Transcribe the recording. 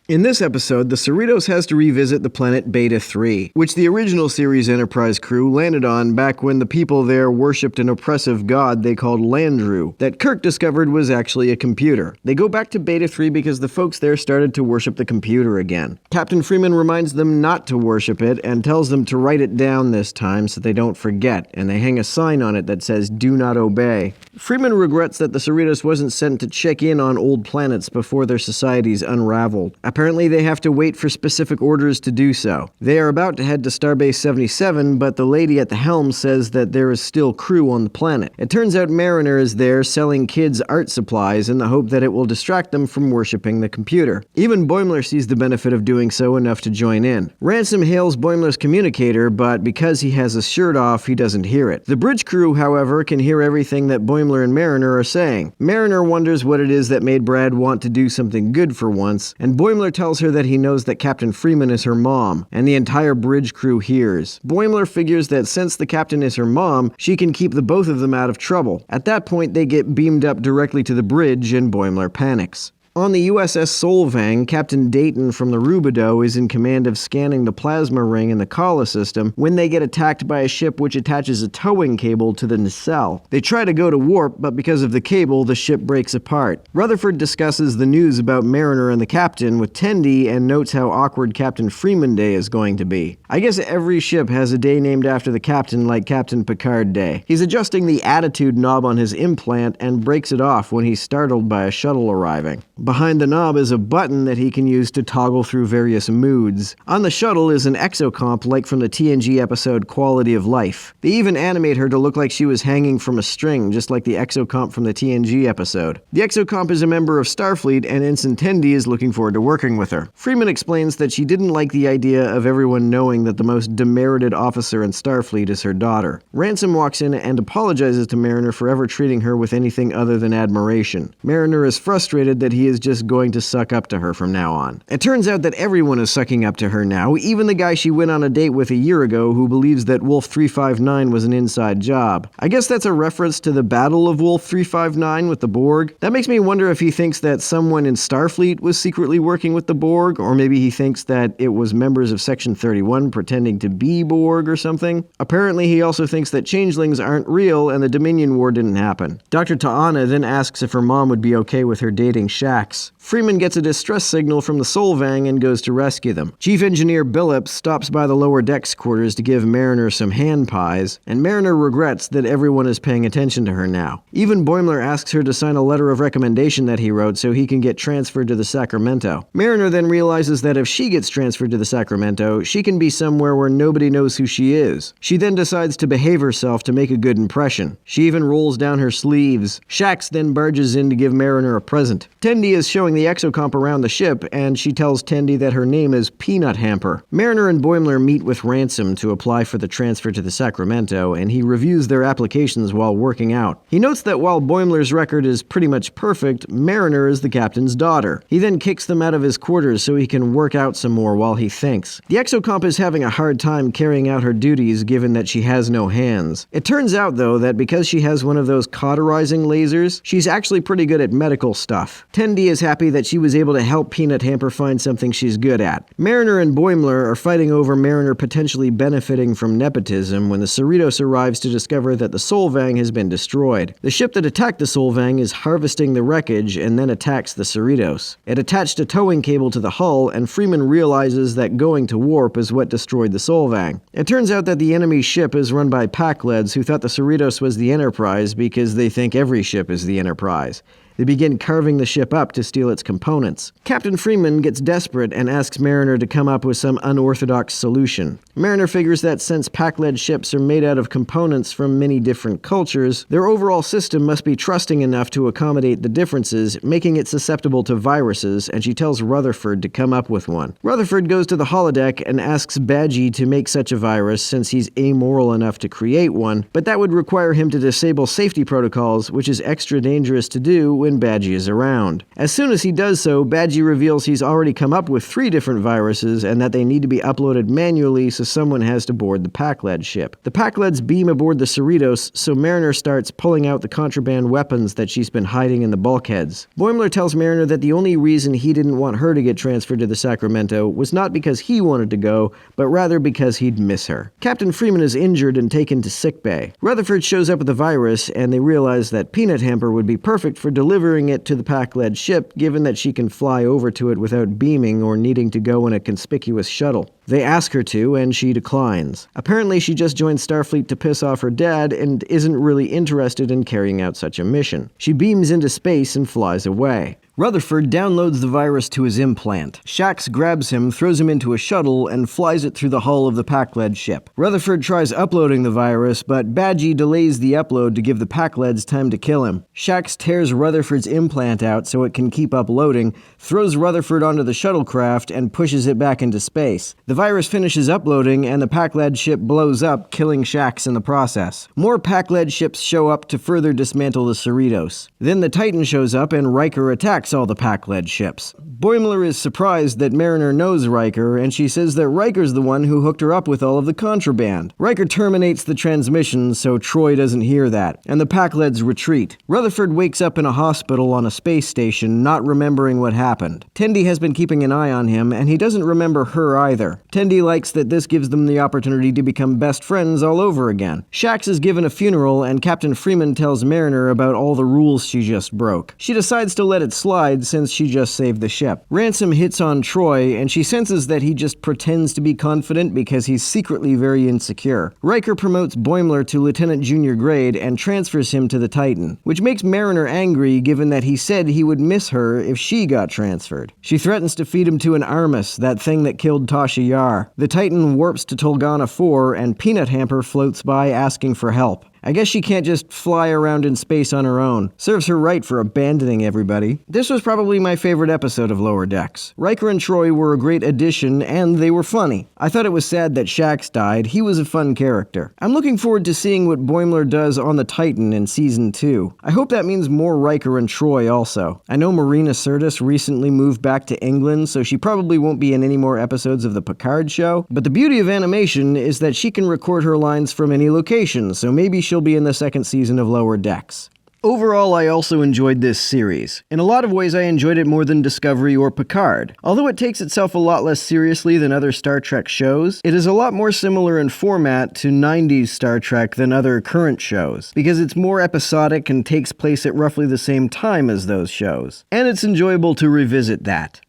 In this episode, the Cerritos has to revisit the planet Beta 3, which the original series Enterprise crew landed on back when the people there worshipped an oppressive god they called Landru, that Kirk discovered was actually a computer. They go back to Beta 3 because the folks there started to worship the computer again. Captain Freeman reminds them not to worship it and tells them to write it down this time so they don't forget, and they hang a sign on it that says, "Do not obey." Freeman regrets that the Cerritos wasn't sent to check in on old planets before their societies unraveled. Apparently they have to wait for specific orders to do so. They are about to head to Starbase 77, but the lady at the helm says that there is still crew on the planet. It turns out Mariner is there selling kids art supplies in the hope that it will distract them from worshipping the computer. Even Boimler sees the benefit of doing so enough to join in. Ransom hails Boimler's communicator, but because he has his shirt off, he doesn't hear it. The bridge crew, however, can hear everything that Boimler and Mariner are saying. Mariner wonders what it is that made Brad want to do something good for once, and Boimler tells her that he knows that Captain Freeman is her mom, and the entire bridge crew hears. Boimler figures that since the captain is her mom, she can keep the both of them out of trouble. At that point, they get beamed up directly to the bridge, and Boimler panics. On the USS Solvang, Captain Dayton from the Rubidoux is in command of scanning the plasma ring in the Kala system when they get attacked by a ship which attaches a towing cable to the nacelle. They try to go to warp, but because of the cable, the ship breaks apart. Rutherford discusses the news about Mariner and the captain with Tendi and notes how awkward Captain Freeman Day is going to be. I guess every ship has a day named after the captain, like Captain Picard Day. He's adjusting the attitude knob on his implant and breaks it off when he's startled by a shuttle arriving. Behind the knob is a button that he can use to toggle through various moods. On the shuttle is an exocomp like from the TNG episode Quality of Life. They even animate her to look like she was hanging from a string, just like the exocomp from the TNG episode. The exocomp is a member of Starfleet, and Ensign Tendi is looking forward to working with her. Freeman explains that she didn't like the idea of everyone knowing that the most demerited officer in Starfleet is her daughter. Ransom walks in and apologizes to Mariner for ever treating her with anything other than admiration. Mariner is frustrated that he is just going to suck up to her from now on. It turns out that everyone is sucking up to her now, even the guy she went on a date with a year ago who believes that Wolf 359 was an inside job. I guess that's a reference to the Battle of Wolf 359 with the Borg. That makes me wonder if he thinks that someone in Starfleet was secretly working with the Borg, or maybe he thinks that it was members of Section 31 pretending to be Borg or something. Apparently he also thinks that changelings aren't real and the Dominion War didn't happen. Dr. Ta'ana then asks if her mom would be okay with her dating Shax. Freeman gets a distress signal from the Solvang and goes to rescue them. Chief Engineer Billups stops by the lower decks quarters to give Mariner some hand pies, and Mariner regrets that everyone is paying attention to her now. Even Boimler asks her to sign a letter of recommendation that he wrote so he can get transferred to the Sacramento. Mariner then realizes that if she gets transferred to the Sacramento, she can be somewhere where nobody knows who she is. She then decides to behave herself to make a good impression. She even rolls down her sleeves. Shax then barges in to give Mariner a present. Tendi is showing the exocomp around the ship, and she tells Tendi that her name is Peanut Hamper. Mariner and Boimler meet with Ransom to apply for the transfer to the Sacramento, and he reviews their applications while working out. He notes that while Boimler's record is pretty much perfect, Mariner is the captain's daughter. He then kicks them out of his quarters so he can work out some more while he thinks. The exocomp is having a hard time carrying out her duties given that she has no hands. It turns out, though, that because she has one of those cauterizing lasers, she's actually pretty good at medical stuff. Tendi is happy that she was able to help Peanut Hamper find something she's good at. Mariner and Boimler are fighting over Mariner potentially benefiting from nepotism when the Cerritos arrives to discover that the Solvang has been destroyed. The ship that attacked the Solvang is harvesting the wreckage and then attacks the Cerritos. It attached a towing cable to the hull, and Freeman realizes that going to warp is what destroyed the Solvang. It turns out that the enemy ship is run by Pakleds who thought the Cerritos was the Enterprise because they think every ship is the Enterprise. They begin carving the ship up to steal its components. Captain Freeman gets desperate and asks Mariner to come up with some unorthodox solution. Mariner figures that since Pac-led ships are made out of components from many different cultures, their overall system must be trusting enough to accommodate the differences, making it susceptible to viruses, and she tells Rutherford to come up with one. Rutherford goes to the holodeck and asks Badgie to make such a virus since he's amoral enough to create one, but that would require him to disable safety protocols, which is extra dangerous to do when when Badgie is around. As soon as he does so, Badgie reveals he's already come up with 3 different viruses and that they need to be uploaded manually, so someone has to board the Pac-Led ship. The Pac-Leds beam aboard the Cerritos, so Mariner starts pulling out the contraband weapons that she's been hiding in the bulkheads. Boimler tells Mariner that the only reason he didn't want her to get transferred to the Sacramento was not because he wanted to go, but rather because he'd miss her. Captain Freeman is injured and taken to sickbay. Rutherford shows up with the virus, and they realize that Peanut Hamper would be perfect for delivering it to the Pac-Led ship, given that she can fly over to it without beaming or needing to go in a conspicuous shuttle. They ask her to, and she declines. Apparently, she just joined Starfleet to piss off her dad and isn't really interested in carrying out such a mission. She beams into space and flies away. Rutherford downloads the virus to his implant. Shax grabs him, throws him into a shuttle, and flies it through the hull of the Pac-Led ship. Rutherford tries uploading the virus, but Badgie delays the upload to give the Pac-Leds time to kill him. Shax tears Rutherford's implant out so it can keep uploading, throws Rutherford onto the shuttlecraft, and pushes it back into space. The virus finishes uploading, and the Pac-Led ship blows up, killing Shax in the process. More Pac-Led ships show up to further dismantle the Cerritos. Then the Titan shows up, and Riker attacks all the Pac-Led ships. Boimler is surprised that Mariner knows Riker, and she says that Riker's the one who hooked her up with all of the contraband. Riker terminates the transmission so Troy doesn't hear that, and the Pac-Leds retreat. Rutherford wakes up in a hospital on a space station, not remembering what happened. Tendi has been keeping an eye on him, and he doesn't remember her either. Tendi likes that this gives them the opportunity to become best friends all over again. Shax is given a funeral, and Captain Freeman tells Mariner about all the rules she just broke. She decides to let it slide since she just saved the ship. Ransom hits on Troy, and she senses that he just pretends to be confident because he's secretly very insecure. Riker promotes Boimler to Lieutenant Junior grade and transfers him to the Titan, which makes Mariner angry given that he said he would miss her if she got transferred. She threatens to feed him to an Armus, that thing that killed Tasha Yar. The Titan warps to Tolgana 4, and Peanut Hamper floats by asking for help. I guess she can't just fly around in space on her own. Serves her right for abandoning everybody. This was probably my favorite episode of Lower Decks. Riker and Troy were a great addition, and they were funny. I thought it was sad that Shax died. He was a fun character. I'm looking forward to seeing what Boimler does on the Titan in Season 2. I hope that means more Riker and Troy also. I know Marina Sirtis recently moved back to England, so she probably won't be in any more episodes of the Picard show, but the beauty of animation is that she can record her lines from any location, so maybe she'll be in the 2nd season of Lower Decks. Overall, I also enjoyed this series. In a lot of ways, I enjoyed it more than Discovery or Picard. Although it takes itself a lot less seriously than other Star Trek shows, it is a lot more similar in format to 90s Star Trek than other current shows, because it's more episodic and takes place at roughly the same time as those shows. And it's enjoyable to revisit that.